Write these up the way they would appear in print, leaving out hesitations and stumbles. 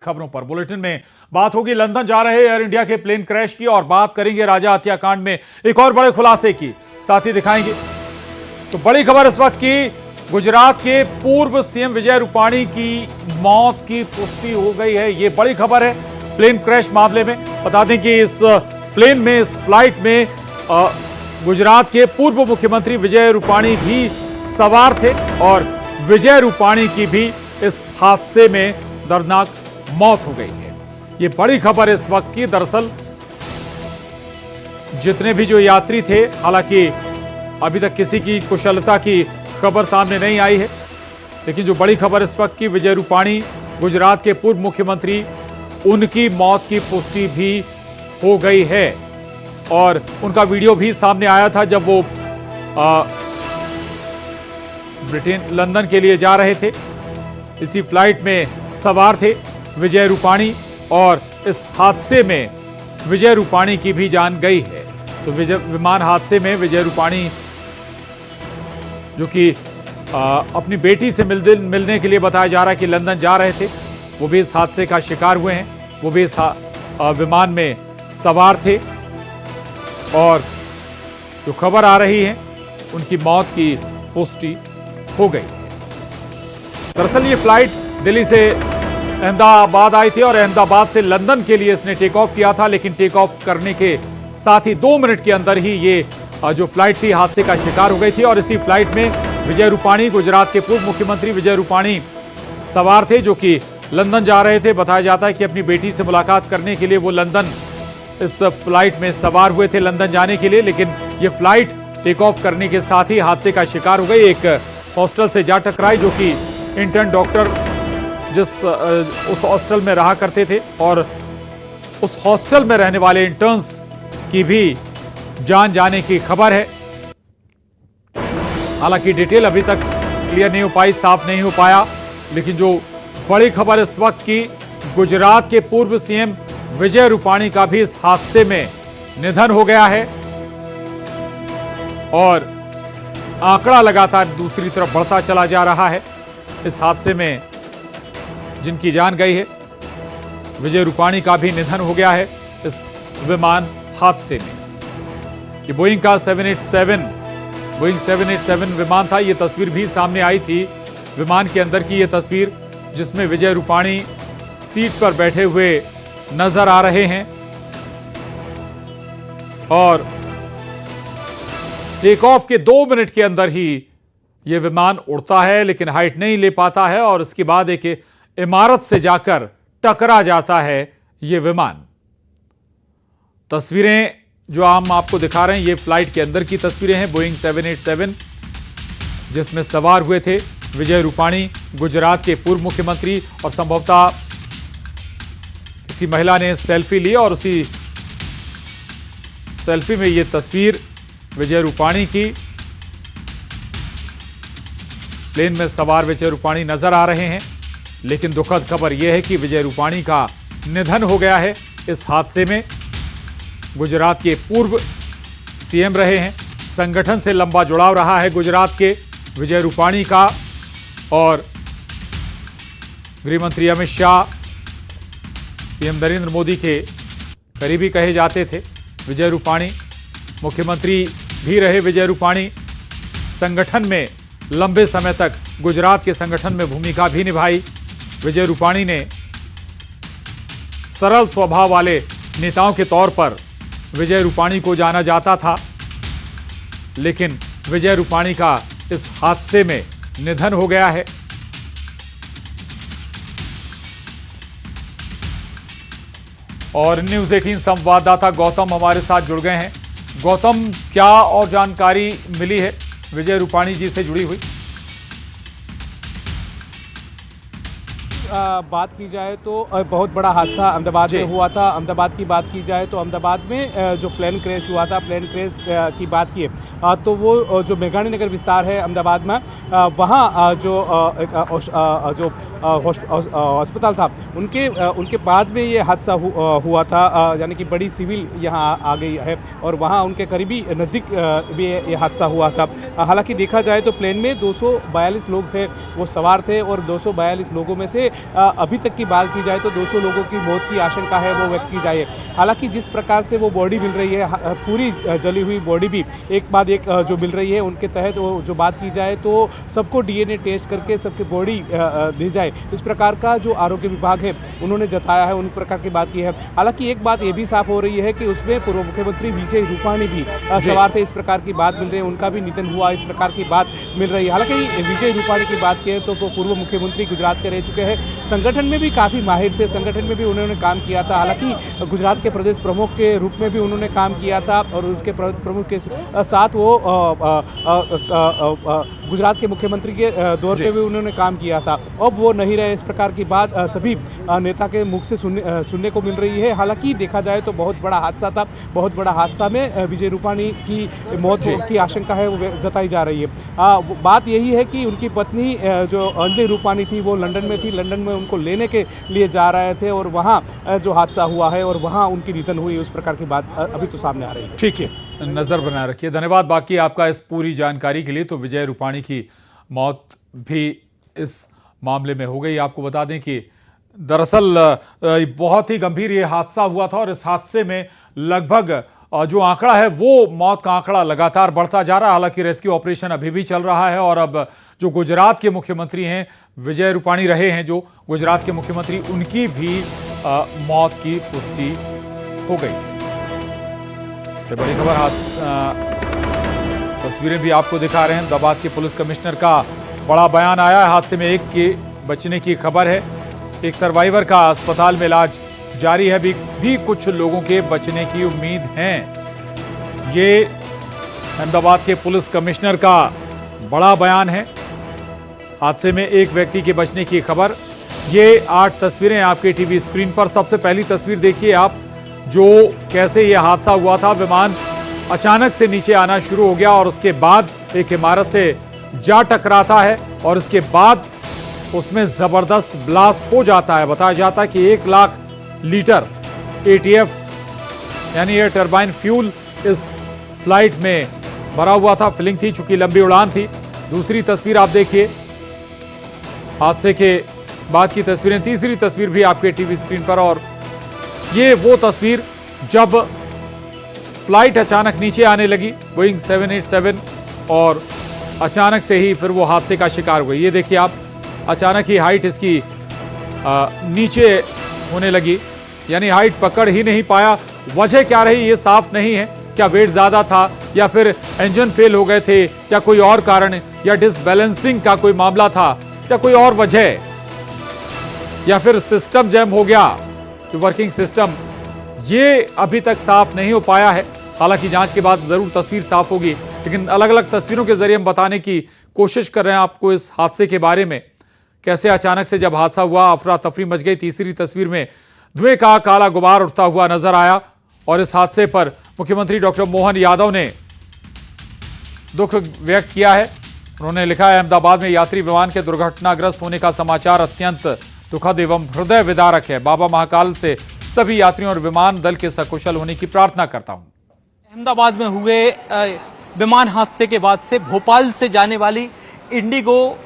खबरों पर बुलेटिन में बात होगी लंदन जा रहे एयर इंडिया के प्लेन क्रैश की और बात करेंगे राजा हत्याकांड में एक और बड़े खुलासे की, साथ ही दिखाएंगे। तो बड़ी खबर इस वक्त की, गुजरात के पूर्व सीएम विजय रूपाणी की मौत की पुष्टि हो गई है। ये बड़ी खबर है प्लेन क्रैश मामले में। बता दें कि इस प्लेन में, इस फ्लाइट में गुजरात के पूर्व मुख्यमंत्री विजय रूपाणी भी सवार थे और विजय रूपाणी की भी इस हादसे में दर्दनाक मौत हो गई है। ये बड़ी खबर इस वक्त की। दरअसल जितने भी जो यात्री थे, हालांकि अभी तक किसी की कुशलता की खबर सामने नहीं आई है, लेकिन जो बड़ी खबर इस वक्त की, विजय रूपाणी गुजरात के पूर्व मुख्यमंत्री, उनकी मौत की पुष्टि भी हो गई है और उनका वीडियो भी सामने आया था जब वो ब्रिटेन लंदन के लिए जा रहे थे। इसी फ्लाइट में सवार थे विजय रूपाणी और इस हादसे में विजय रूपाणी की भी जान गई है। तो विमान हादसे में विजय रूपाणी, जो कि अपनी बेटी से मिलने के लिए बताया जा रहा है कि लंदन जा रहे थे, वो भी इस हादसे का शिकार हुए हैं। वो भी इस विमान में सवार थे और जो खबर आ रही है उनकी मौत की पुष्टि हो गई है। दरअसल ये फ्लाइट दिल्ली से अहमदाबाद आई थी और अहमदाबाद से लंदन के लिए इसने टेक ऑफ किया था, लेकिन टेक ऑफ करने के साथ ही 2 मिनट के अंदर ही ये जो फ्लाइट थी हादसे का शिकार हो गई थी। और इसी फ्लाइट में विजय रूपाणी, गुजरात के पूर्व मुख्यमंत्री विजय रूपाणी सवार थे, जो कि लंदन जा रहे थे। बताया जाता है कि अपनी बेटी से मुलाकात करने के लिए वो लंदन इस फ्लाइट में सवार हुए थे लंदन जाने के लिए, लेकिन ये फ्लाइट टेक ऑफ करने के साथ ही हादसे का शिकार हो गई। एक हॉस्टल से जा टकराई, जो कि इंटर्न डॉक्टर उस हॉस्टल में रहा करते थे और उस हॉस्टल में रहने वाले इंटर्न्स की भी जान जाने की खबर है। हालांकि डिटेल अभी तक क्लियर नहीं हो पाई, साफ नहीं हो पाया, लेकिन जो बड़ी खबर इस वक्त की, गुजरात के पूर्व सीएम विजय रूपाणी का भी इस हादसे में निधन हो गया है और आंकड़ा लगातार दूसरी तरफ बढ़ता चला जा रहा है। इस हादसे में जिनकी जान गई है, विजय रूपाणी का भी निधन हो गया है इस विमान हादसे में। ये बोइंग का 787 विमान था। ये तस्वीर भी सामने आई थी विमान के अंदर की, ये तस्वीर जिसमें विजय रूपाणी सीट पर बैठे हुए नजर आ रहे हैं और टेक ऑफ के 2 मिनट के अंदर ही ये विमान उड़ता है, लेकिन हाइट नहीं ले पाता है और उसके बाद एक इमारत से जाकर टकरा जाता है ये विमान। तस्वीरें जो हम आपको दिखा रहे हैं, ये फ्लाइट के अंदर की तस्वीरें हैं, बोइंग 787, जिसमें सवार हुए थे विजय रूपाणी, गुजरात के पूर्व मुख्यमंत्री, और संभवतः किसी महिला ने सेल्फी ली और उसी सेल्फी में ये तस्वीर विजय रूपाणी की, प्लेन में सवार विजय रूपाणी नजर आ रहे हैं। लेकिन दुखद खबर यह है कि विजय रूपाणी का निधन हो गया है इस हादसे में। गुजरात के पूर्व सीएम रहे हैं, संगठन से लंबा जुड़ाव रहा है गुजरात के विजय रूपाणी का, और गृहमंत्री अमित शाह, पीएम नरेंद्र मोदी के करीबी कहे जाते थे विजय रूपाणी। मुख्यमंत्री भी रहे विजय रूपाणी, संगठन में लंबे समय तक गुजरात के संगठन में भूमिका भी निभाई। विजय रूपाणी ने सरल स्वभाव वाले नेताओं के तौर पर विजय रूपाणी को जाना जाता था, लेकिन विजय रूपाणी का इस हादसे में निधन हो गया है। और न्यूज़ 18 संवाददाता गौतम हमारे साथ जुड़ गए हैं। गौतम, क्या और जानकारी मिली है विजय रूपाणी जी से जुड़ी हुई? बात की जाए तो बहुत बड़ा हादसा अहमदाबाद में हुआ था। अहमदाबाद की बात की जाए तो अहमदाबाद में जो प्लेन क्रैश हुआ था, प्लेन क्रैश की बात की तो वो जो मेघानी नगर विस्तार है अहमदाबाद में, वहाँ जो अस्पताल था उनके बाद में ये हादसा हुआ था, यानी कि बड़ी सिविल यहाँ आ गई है और वहाँ उनके करीबी नज़दीक भी ये हादसा हुआ था। हालांकि देखा जाए तो प्लेन में 242 लोग थे, वो सवार थे और 242 लोगों में से अभी तक की बात की जाए तो 200 लोगों की मौत की आशंका है वो व्यक्त की जाए। हालांकि जिस प्रकार से वो बॉडी मिल रही है, पूरी जली हुई बॉडी भी एक बाद एक जो मिल रही है, उनके तहत वो जो बात की जाए तो सबको डीएनए टेस्ट करके सबकी बॉडी दी जाए, इस प्रकार का जो आरोग्य विभाग है उन्होंने जताया है, उन प्रकार की बात की है। हालांकि एक बात ये भी साफ हो रही है कि उसमें पूर्व मुख्यमंत्री विजय रूपाणी भी सवार थे, इस प्रकार की बात मिल रही है, उनका भी निधन हुआ, इस प्रकार की बात मिल रही है। हालांकि विजय रूपाणी की बात करें तो पूर्व मुख्यमंत्री गुजरात के रह चुके हैं, संगठन में भी काफ़ी माहिर थे, संगठन में भी उन्होंने काम किया था। हालांकि गुजरात के प्रदेश प्रमुख के रूप में भी उन्होंने काम किया था और उसके प्रमुख के साथ वो गुजरात के मुख्यमंत्री के दौर पे भी उन्होंने काम किया था। अब वो नहीं रहे, इस प्रकार की बात सभी नेता के मुख से सुनने को मिल रही है। हालांकि देखा जाए तो बहुत बड़ा हादसा था, बहुत बड़ा हादसा में विजय रूपाणी की मौत की आशंका है वो जताई जा रही है। बात यही है कि उनकी पत्नी जो अंजलि रूपाणी थी वो लंदन में थी, लंदन में उनको लेने के लिए जा रहे थे और वहाँ जो हादसा हुआ है और वहाँ उनकी निधन हुई, उस प्रकार की बात अभी तो सामने आ रही है। ठीक है, नजर बनाए रखिए। धन्यवाद बाकी आपका इस पूरी जानकारी के लिए। तो विजय रूपाणी की मौत भी इस मामले में हो गई। आपको बता दें कि दरअसल बहुत ही गंभीर ये हादसा हुआ था और इस हादसे में लगभग जो आंकड़ा है वो मौत का आंकड़ा लगातार बढ़ता जा रहा है। हालांकि रेस्क्यू ऑपरेशन अभी भी चल रहा है और अब जो गुजरात के मुख्यमंत्री हैं, विजय रूपाणी रहे हैं जो गुजरात के मुख्यमंत्री, उनकी भी मौत की पुष्टि हो गई। तो बड़ी खबर, तस्वीरें भी आपको दिखा रहे हैं। अहमदाबाद के पुलिस कमिश्नर का बड़ा बयान आया है। हादसे में एक के बचने की खबर है, एक सर्वाइवर का अस्पताल में इलाज जारी है, भी कुछ लोगों के बचने की उम्मीद है। ये अहमदाबाद के पुलिस कमिश्नर का बड़ा बयान है। हादसे में एक व्यक्ति के बचने की खबर। ये 8 तस्वीरें आपके टीवी स्क्रीन पर। सबसे पहली तस्वीर देखिए आप, जो कैसे ये हादसा हुआ था। विमान अचानक से नीचे आना शुरू हो गया और उसके बाद एक इमारत से जा टकराता है और उसके बाद उसमें जबरदस्त ब्लास्ट हो जाता है। बताया जाता है कि 1 लाख लीटर ATF यानी एयर टरबाइन फ्यूल इस फ्लाइट में भरा हुआ था। फिलिंग थी, चूंकि लंबी उड़ान थी। दूसरी तस्वीर आप देखिए, हादसे के बाद की तस्वीरें। तीसरी तस्वीर भी आपके टीवी स्क्रीन पर और ये वो तस्वीर जब फ्लाइट अचानक नीचे आने लगी, बोइंग 787, और अचानक से ही फिर वो हादसे का शिकार हुई। ये देखिए आप, अचानक ही हाइट इसकी नीचे होने लगी, यानी हाइट पकड़ ही नहीं पाया। वजह क्या रही ये साफ नहीं है। क्या वेट ज्यादा था या फिर इंजन फेल हो गए थे या कोई और कारण, या डिसबैलेंसिंग का कोई मामला था या कोई और वजह, या फिर सिस्टम जैम हो गया, जो वर्किंग सिस्टम, ये अभी तक साफ नहीं हो पाया है। हालांकि जांच के बाद जरूर तस्वीर साफ होगी, लेकिन अलग अलग तस्वीरों के जरिए हम बताने की कोशिश कर रहे हैं आपको इस हादसे के बारे में। कैसे अचानक से जब हादसा हुआ, अफरा तफरी मच गई। तीसरी तस्वीर में धुएं का काला गुबार उठता हुआ नजर आया और इस हादसे पर मुख्यमंत्री डॉक्टर मोहन यादव ने दुख व्यक्त किया है। उन्होंने लिखा है, अहमदाबाद में यात्री विमान के दुर्घटनाग्रस्त होने का समाचार अत्यंत दुखद एवं हृदय विदारक है। बाबा महाकाल से सभी यात्रियों और विमान दल के सकुशल होने की प्रार्थना करता हूं। अहमदाबाद में हुए विमान हादसे के बाद से भोपाल से जाने वाली इंडिगो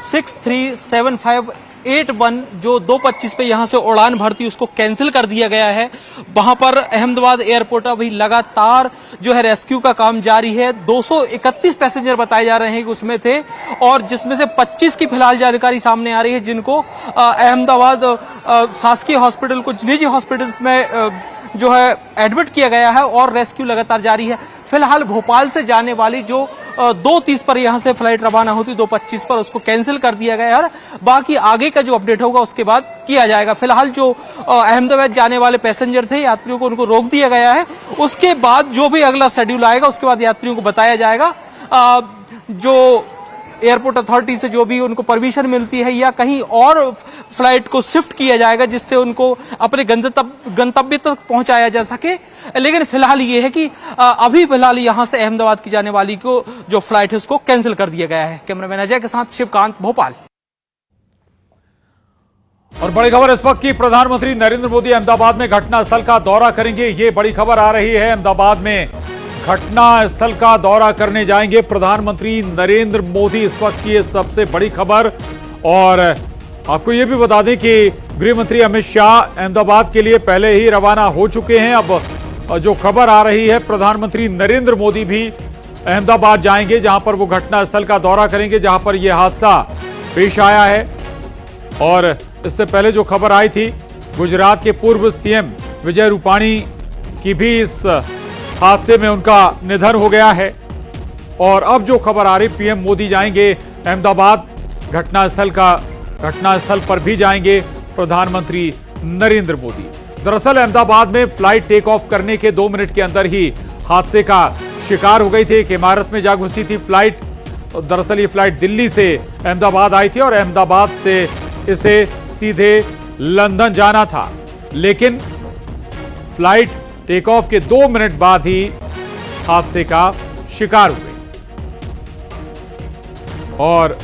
637581 जो 2:25 पे यहां से उड़ान भरती उसको कैंसिल कर दिया गया है। वहां पर अहमदाबाद एयरपोर्ट अभी लगातार जो है रेस्क्यू का काम जारी है। 231 पैसेंजर बताए जा रहे हैं कि उसमें थे और जिसमें से 25 की फिलहाल जानकारी सामने आ रही है, जिनको अहमदाबाद शासकीय हॉस्पिटल, कुछ निजी हॉस्पिटल्स में जो है एडमिट किया गया है और रेस्क्यू लगातार जारी है। फिलहाल भोपाल से जाने वाली जो 2:30 पर यहां से फ्लाइट रवाना होती 2:25 पर, उसको कैंसिल कर दिया गया है और बाकी आगे का जो अपडेट होगा उसके बाद किया जाएगा। फिलहाल जो अहमदाबाद जाने वाले पैसेंजर थे, यात्रियों को, उनको रोक दिया गया है। उसके बाद जो भी अगला शेड्यूल आएगा उसके बाद यात्रियों को बताया जाएगा। जो एयरपोर्ट अथॉरिटी से जो भी उनको परमिशन मिलती है या कहीं और फ्लाइट को शिफ्ट किया जाएगा जिससे उनको अपने गंतव्य तक पहुंचाया जा सके। लेकिन फिलहाल ये है कि अभी फिलहाल यहां से अहमदाबाद की जाने वाली को जो फ्लाइट है उसको कैंसिल कर दिया गया है। कैमरामैन अजय के साथ शिवकांत, भोपाल। और बड़ी खबर इस वक्त की, प्रधानमंत्री नरेंद्र मोदी अहमदाबाद में घटना स्थल का दौरा करेंगे। ये बड़ी खबर आ रही है, अहमदाबाद में घटना स्थल का दौरा करने जाएंगे प्रधानमंत्री नरेंद्र मोदी। इस वक्त की ये सबसे बड़ी खबर। और आपको यह भी बता दें कि गृह मंत्री अमित शाह अहमदाबाद के लिए पहले ही रवाना हो चुके हैं। अब जो खबर आ रही है, प्रधानमंत्री नरेंद्र मोदी भी अहमदाबाद जाएंगे, जहां पर वो घटना स्थल का दौरा करेंगे जहां पर यह हादसा पेश आया है। और इससे पहले जो खबर आई थी, गुजरात के पूर्व सीएम विजय रूपाणी की भी इस हादसे में उनका निधन हो गया है। और अब जो खबर आ रही, पीएम मोदी जाएंगे अहमदाबाद, घटनास्थल पर भी जाएंगे प्रधानमंत्री नरेंद्र मोदी। दरअसल अहमदाबाद में फ्लाइट टेक ऑफ करने के 2 मिनट के अंदर ही हादसे का शिकार हो गई थी। एक इमारत में जा घुसी थी फ्लाइट। दरअसल ये फ्लाइट दिल्ली से अहमदाबाद आई थी और अहमदाबाद से इसे सीधे लंदन जाना था, लेकिन फ्लाइट टेक ऑफ के 2 मिनट बाद ही हादसे का शिकार हो गई। और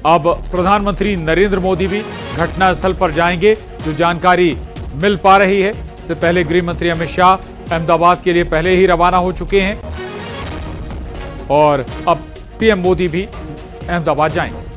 अब प्रधानमंत्री नरेंद्र मोदी भी घटनास्थल पर जाएंगे। जो जानकारी मिल पा रही है, इससे पहले गृह मंत्री अमित शाह अहमदाबाद के लिए पहले ही रवाना हो चुके हैं और अब पीएम मोदी भी अहमदाबाद जाएंगे।